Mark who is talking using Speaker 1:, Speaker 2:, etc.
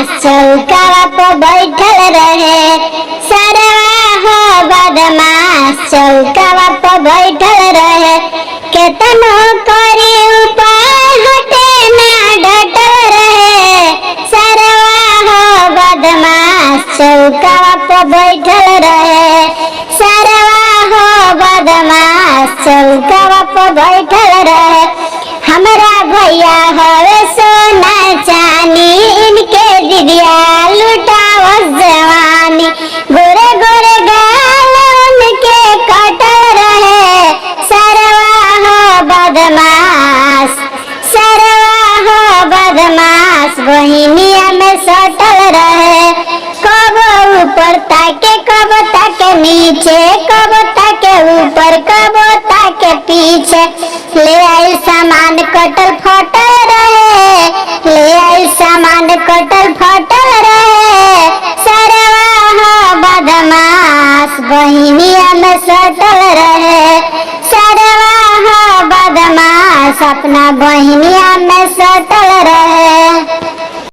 Speaker 1: बदमाश चौकावा पर बैठल रहे। सरवा हो बदमाश चौकावा पर बैठल रहे। केतनो करी उपाय हटे ना डटल रहे। सरवा हो बदमाश चौकावा पर बैठल रहे। सरवा हो बदमाश चौकावा पर बैठल रहे। हमरा भैया हवे सोना चानी, इनके दिदिया लुटावस जवानी। गोरे गोरे गाल उनके कटल रहे। सरवा हो बदमाश, सरवा हो बदमाश बहिनिया में सटल रहे। कब ऊपर ताके कब ताके नीचे, कब ताके ऊपर कब ताके पीछे। ले आई सामान कटल फटल रहे। ले आई सामान कटल फटल रहे। सरवा हो बदमाश बहिनिया में सटल रहे। सरवा हो बदमाश अपना बहिनिया में सटल रहे।